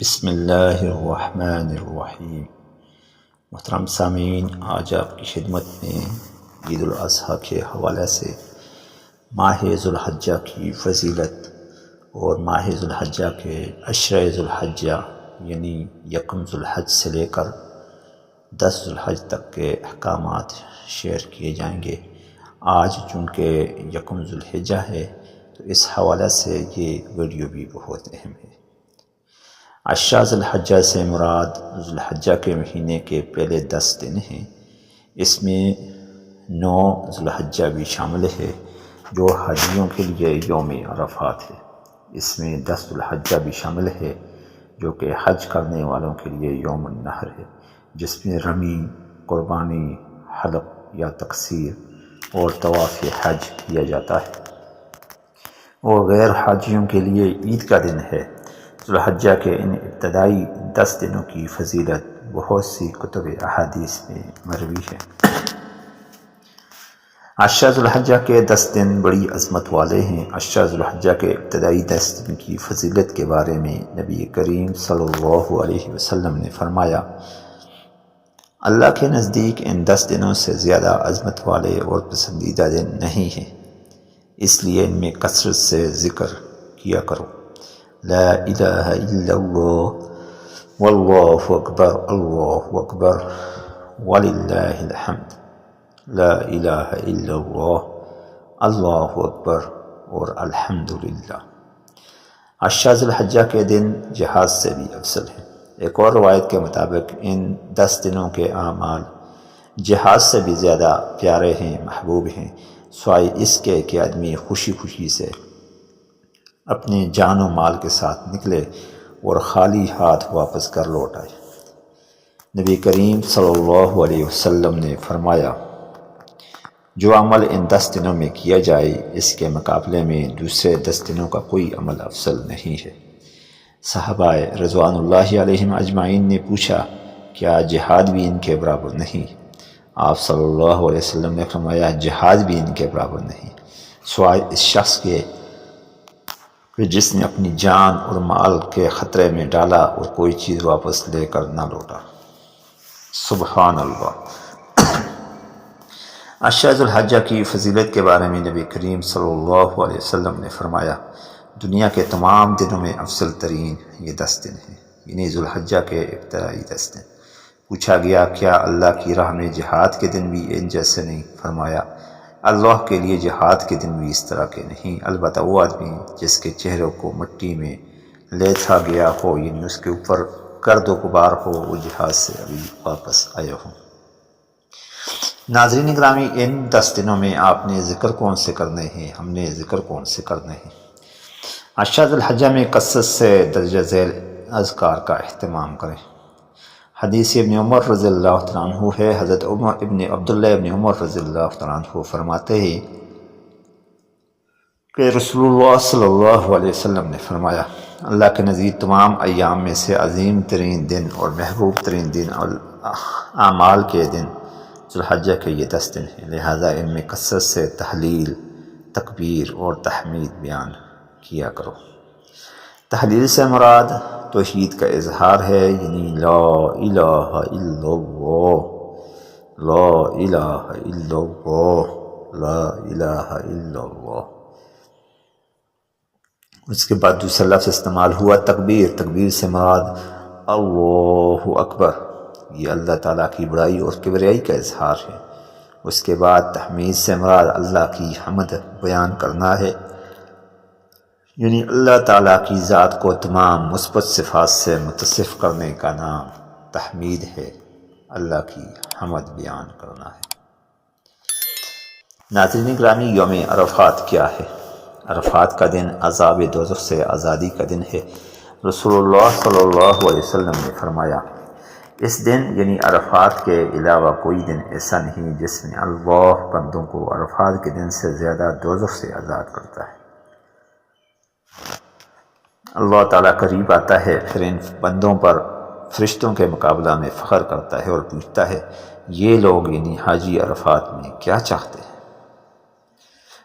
بسم اللہ الرحمن الرحیم۔ محترم سامعین، آج آپ کی خدمت میں عید الاضحیٰ کے حوالے سے ماہ ذو الحجہ کی فضیلت اور ماہ ذو الحجہ کے عشرہ ذو الحجہ یعنی یکم ذو الحج سے لے کر 10 ذو الحج تک کے احکامات شیئر کیے جائیں گے۔ آج چونکہ یکم ذو الحجہ ہے تو اس حوالے سے یہ ویڈیو بھی بہت اہم ہے۔ عشرہ ذو الحجہ سے مراد ذو الحجہ کے مہینے کے پہلے 10 دن ہیں۔ اس میں 9 ذو الحجہ بھی شامل ہے جو حاجیوں کے لیے یوم عرفات ہے۔ اس میں 10 ذو الحجہ بھی شامل ہے جو کہ حج کرنے والوں کے لیے یوم النحر ہے، جس میں رمی، قربانی، حلق یا تقصیر اور طواف حج کیا جاتا ہے، اور غیر حاجیوں کے لیے عید کا دن ہے۔ ذو الحجہ کے ان ابتدائی 10 دنوں کی فضیلت بہت سی کتب احادیث میں مروی ہے۔ عشرہ ذو الحجہ کے 10 دن بڑی عظمت والے ہیں۔ عشرہ ذو الحجہ کے ابتدائی 10 دن کی فضیلت کے بارے میں نبی کریم صلی اللہ علیہ وسلم نے فرمایا، اللہ کے نزدیک ان 10 دنوں سے زیادہ عظمت والے اور پسندیدہ دن نہیں ہیں، اس لیے ان میں کثرت سے ذکر کیا کرو۔ لا الہ الا اللہ واللہ اکبر اللہ اکبر وللہ الحمد، لا الہ الا اللہ اللہ اکبر اور الحمدللہ۔ عشرہ ذو الحجہ کے دن جہاد سے بھی افضل ہے۔ ایک اور روایت کے مطابق ان 10 دنوں کے اعمال جہاد سے بھی زیادہ پیارے ہیں، محبوب ہیں، سوائے اس کے کہ آدمی خوشی خوشی سے اپنے جان و مال کے ساتھ نکلے اور خالی ہاتھ واپس کر لوٹ آئے۔ نبی کریم صلی اللہ علیہ وسلم نے فرمایا، جو عمل ان 10 دنوں میں کیا جائے اس کے مقابلے میں دوسرے 10 دنوں کا کوئی عمل افضل نہیں ہے۔ صحابہ رضوان اللہ علیہم اجمعین نے پوچھا، کیا جہاد بھی ان کے برابر نہیں؟ آپ صلی اللہ علیہ وسلم نے فرمایا، جہاد بھی ان کے برابر نہیں، سوائے اس شخص کے جس نے اپنی جان اور مال کے خطرے میں ڈالا اور کوئی چیز واپس لے کر نہ لوٹا۔ سبحان اللہ۔ عشرہ ذو الحجہ کی فضیلت کے بارے میں نبی کریم صلی اللہ علیہ وسلم نے فرمایا، دنیا کے تمام دنوں میں افضل ترین یہ 10 دن ہیں، یعنی ذو الحجہ کے ابتدائی 10 دن۔ پوچھا گیا، کیا اللہ کی راہ میں جہاد کے دن بھی ان جیسے نہیں؟ فرمایا، اللہ کے لیے جہاد کے دن بھی اس طرح کے نہیں، البتہ وہ آدمی جس کے چہروں کو مٹی میں لیٹا گیا ہو، یعنی اس کے اوپر گرد و غبار ہو، وہ جہاد سے ابھی واپس آئے ہوں۔ ناظرین گرامی، ان 10 دنوں میں آپ نے ذکر کون سے کرنے ہیں، ہم نے ذکر کون سے کرنے ہیں؟ عشرہ ذو الحجہ میں کثرت سے درجہ ذیل اذکار کا اہتمام کریں۔ حدیث ابن عمر رضی اللہ تعالیٰ عنہ ہے، حضرت عبداللہ ابن عمر رضی اللہ تعالیٰ عنہ فرماتے ہیں کہ رسول اللہ صلی اللہ علیہ وسلم نے فرمایا، اللہ کے نزدیک تمام ایام میں سے عظیم ترین دن اور محبوب ترین دن اور اعمال کے دن ذو الحجہ کے یہ 10 دن ہیں، لہٰذا ان میں کثرت سے تحلیل، تکبیر اور تحمید بیان کیا کرو۔ تحلیل سے مراد توحید کا اظہار ہے، یعنی لا الہ الا اللہ، لا الہ الا اللہ، لا الہ الا اللہ۔ اس کے بعد دوسرا لفظ استعمال ہوا تکبیر۔ تکبیر سے مراد اللہ اکبر، یہ اللہ تعالیٰ کی بڑائی اور کبریائی کا اظہار ہے۔ اس کے بعد تحمید سے مراد اللہ کی حمد بیان کرنا ہے، یعنی اللہ تعالیٰ کی ذات کو تمام مثبت صفات سے متصف کرنے کا نام تحمید ہے، اللہ کی حمد بیان کرنا ہے۔ ناظرین گرامی، یوم عرفات کیا ہے؟ عرفات کا دن عذاب دوزخ سے آزادی کا دن ہے۔ رسول اللہ صلی اللہ علیہ وسلم نے فرمایا، اس دن یعنی عرفات کے علاوہ کوئی دن ایسا نہیں جس میں اللہ بندوں کو عرفات کے دن سے زیادہ دوزخ سے آزاد کرتا ہے۔ اللہ تعالیٰ قریب آتا ہے، پھر ان بندوں پر فرشتوں کے مقابلہ میں فخر کرتا ہے اور پوچھتا ہے، یہ لوگ یعنی حاجی عرفات میں کیا چاہتے ہیں؟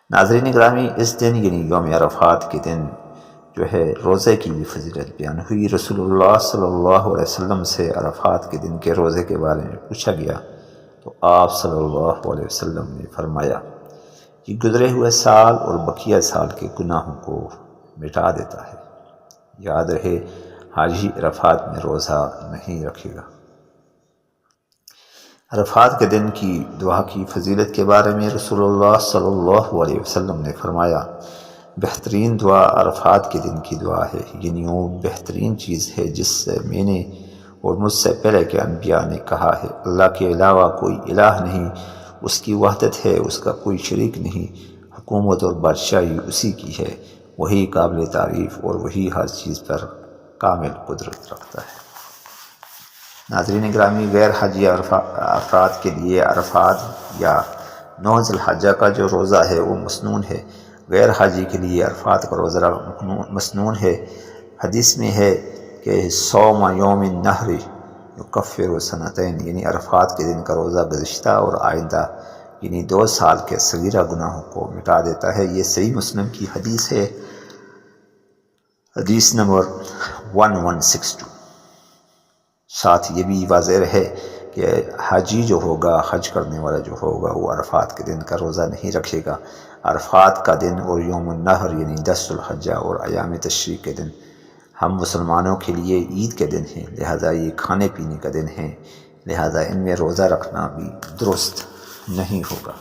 ناظرین گرامی، اس دن یعنی یوم عرفات کے دن جو ہے روزے کی بھی فضیلت بیان ہوئی۔ رسول اللہ صلی اللہ علیہ وسلم سے عرفات کے دن کے روزے کے بارے میں پوچھا گیا تو آپ صلی اللہ علیہ وسلم نے فرمایا یہ گزرے ہوئے سال اور بقیہ سال کے گناہوں کو مٹا دیتا ہے۔ یاد رہے حاجی عرفات میں روزہ نہیں رکھے گا۔ عرفات کے دن کی دعا کی فضیلت کے بارے میں رسول اللہ صلی اللہ علیہ وسلم نے فرمایا بہترین دعا عرفات کے دن کی دعا ہے، یعنی وہ بہترین چیز ہے جس سے میں نے اور مجھ سے پہلے کے انبیاء نے کہا ہے، اللہ کے علاوہ کوئی الہ نہیں، اس کی وحدت ہے، اس کا کوئی شریک نہیں، حکومت اور بادشاہی اسی کی ہے، وہی قابل تعریف اور وہی ہر چیز پر کامل قدرت رکھتا ہے۔ ناظرین گرامی، غیر حاجی افراد کے لیے عرفات یا 9 ذی الحجہ کا جو روزہ ہے وہ مسنون ہے۔ غیر حاجی کے لیے عرفات کا روزہ مسنون ہے۔ حدیث میں ہے کہ صوم یوم النحر یکفر سنتین، یعنی عرفات کے دن کا روزہ گزشتہ اور آئندہ یعنی 2 سال کے صغیرہ گناہوں کو مٹا دیتا ہے۔ یہ صحیح مسلم کی حدیث ہے، حدیث نمبر 1162۔ ساتھ یہ بھی واضح ہے کہ حاجی جو ہوگا، حج کرنے والا جو ہوگا، وہ عرفات کے دن کا روزہ نہیں رکھے گا۔ عرفات کا دن اور یوم النحر یعنی 10 ذی الحجہ اور ایام تشریق کے دن ہم مسلمانوں کے لیے عید کے دن ہیں، لہذا یہ کھانے پینے کا دن ہے، لہذا ان میں روزہ رکھنا بھی درست نہیں ہوگا۔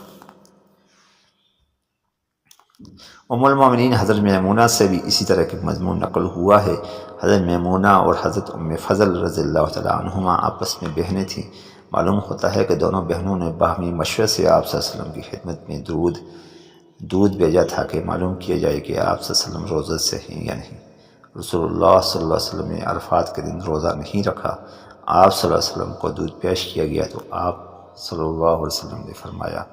ام المومنین حضرت میمونہ سے بھی اسی طرح کے مضمون نقل ہوا ہے۔ حضرت میمونہ اور حضرت ام فضل رضی اللہ تعالیٰ عنہما آپس میں بہنیں تھیں۔ معلوم ہوتا ہے کہ دونوں بہنوں نے باہمی مشورے سے آپ صلی اللہ علیہ وسلم کی خدمت میں دودھ بھیجا تھا کہ معلوم کیا جائے کہ آپ صلی اللہ علیہ وسلم روزے سے ہیں یا نہیں۔ رسول اللہ صلی اللہ علیہ وسلم نے عرفات کے دن روزہ نہیں رکھا۔ آپ صلی اللہ علیہ وسلم کو دودھ پیش کیا گیا تو آپ صلی اللہ علیہ وسلم نے فرمایا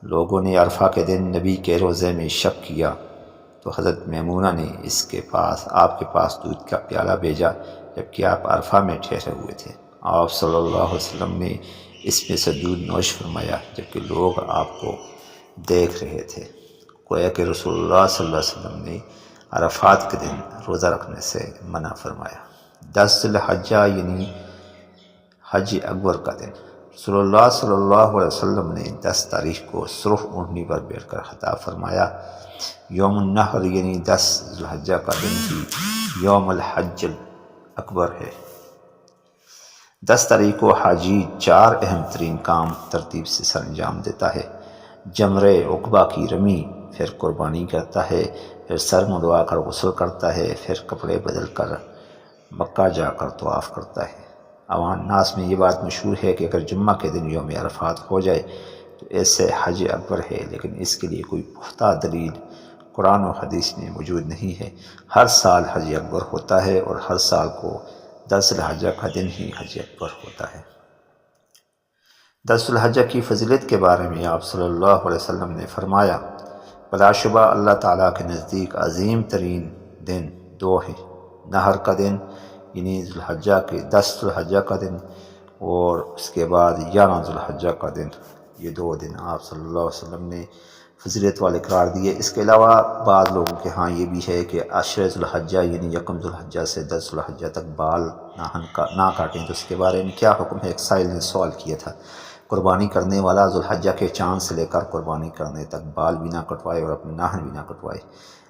لوگوں نے عرفہ کے دن نبی کے روزے میں شک کیا تو حضرت میمونہ نے آپ کے پاس دودھ کا پیالہ بھیجا جبکہ آپ عرفہ میں ٹھہرے ہوئے تھے۔ آپ صلی اللہ علیہ وسلم نے اس میں سے دودھ نوش فرمایا جبکہ لوگ آپ کو دیکھ رہے تھے۔ گویا کہ رسول اللہ صلی اللہ علیہ وسلم نے عرفات کے دن روزہ رکھنے سے منع فرمایا۔ 10 ذی الحجہ یعنی حج اکبر کا دن رسول اللہ صلی اللہ علیہ وسلم نے 10 تاریخ کو سرخ اونٹنی پر بیٹھ کر خطاب فرمایا۔ یوم النحر یعنی 10 ذی الحجہ کا دن بھی یوم الحج اکبر ہے۔ 10 تاریخ کو حاجی 4 اہم ترین کام ترتیب سے سر انجام دیتا ہے۔ جمرہ عقبہ کی رمی، پھر قربانی کرتا ہے، پھر سر منڈوا کر غسل کرتا ہے، پھر کپڑے بدل کر مکہ جا کر طواف کرتا ہے۔ عوام ناس میں یہ بات مشہور ہے کہ اگر جمعہ کے دن یوم عرفات ہو جائے تو ایسے حج اکبر ہے، لیکن اس کے لیے کوئی پختہ دلیل قرآن و حدیث میں موجود نہیں ہے۔ ہر سال حج اکبر ہوتا ہے اور ہر سال کو 10 ذی الحجہ کا دن ہی حج اکبر ہوتا ہے۔ 10 ذی الحجہ کی فضیلت کے بارے میں آپ صلی اللہ علیہ وسلم نے فرمایا بلا شبہ اللہ تعالیٰ کے نزدیک عظیم ترین دن 2 ہیں، نہر کا دن یعنی 10 ذی الحجہ کا دن اور اس کے بعد 11 ذی الحجہ کا دن۔ یہ 2 دن آپ صلی اللہ علیہ وسلم نے فضیلت والے قرار دیے۔ اس کے علاوہ بعض لوگوں کے ہاں یہ بھی ہے کہ 10 ذی الحجہ یعنی 1 ذی الحجہ سے 10 ذی الحجہ تک بال نہ کاٹیں، تو اس کے بارے میں کیا حکم ہے؟ ایک سائل نے سوال کیا تھا۔ قربانی کرنے والا ذی الحجہ کے چاند سے لے کر قربانی کرنے تک بال بھی نہ کٹوائے اور اپنے ناخن بھی نہ کٹوائے۔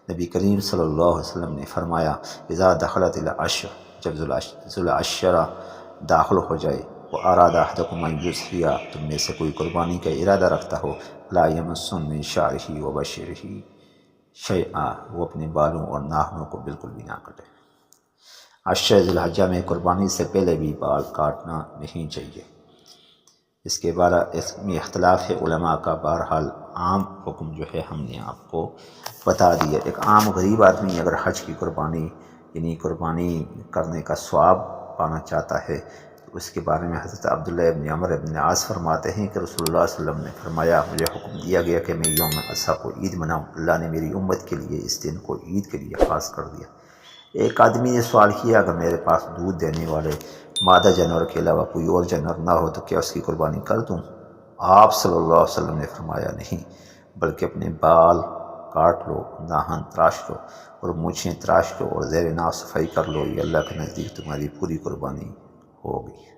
نبی کریم صلی اللہ علیہ وسلم نے فرمایا اذا دخلت العشر، جب ذو العشرہ داخل ہو جائے، وہ اراد احدکم ان یضحی، تم میں سے کوئی قربانی کا ارادہ رکھتا ہو، لا یمسن من شعرہ وبشرہ شیئا، وہ اپنے بالوں اور ناخنوں کو بالکل بھی نہ کٹے۔ 10 ذی الحجہ میں قربانی سے پہلے بھی بال کاٹنا نہیں چاہیے۔ اس کے بارے میں اختلاف ہے علماء کا، بہرحال عام حکم جو ہے ہم نے آپ کو بتا دیا۔ ایک عام غریب آدمی اگر حج کی قربانی یعنی قربانی کرنے کا ثواب پانا چاہتا ہے تو اس کے بارے میں حضرت عبداللہ ابن عمر بن عاص فرماتے ہیں کہ رسول اللہ صلی اللہ علیہ وسلم نے فرمایا مجھے حکم دیا گیا کہ میں یوم اضحیٰ کو عید مناؤں، اللہ نے میری امت کے لیے اس دن کو عید کے لیے خاص کر دیا۔ ایک آدمی نے سوال کیا اگر میرے پاس دودھ دینے والے مادہ جانور کے علاوہ کوئی اور جانور نہ ہو تو کیا اس کی قربانی کر دوں؟ آپ صلی اللہ علیہ وسلم نے فرمایا نہیں، بلکہ اپنے بال کاٹ لو، داہن تراش لو اور مونچھیں تراش لو اور زیر ناف صفائی کر لو، یہ اللہ کے نزدیک تمہاری پوری قربانی ہوگی۔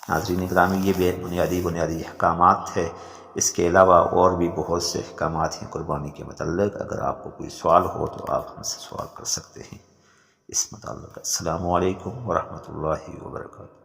ناظرین گرامی، یہ بھی بنیادی احکامات تھے۔ اس کے علاوہ اور بھی بہت سے احکامات ہیں قربانی کے متعلق۔ اگر آپ کو کوئی سوال ہو تو آپ ہم سے سوال کر سکتے ہیں اس متعلق۔ السلام علیکم ورحمۃ اللہ وبرکاتہ۔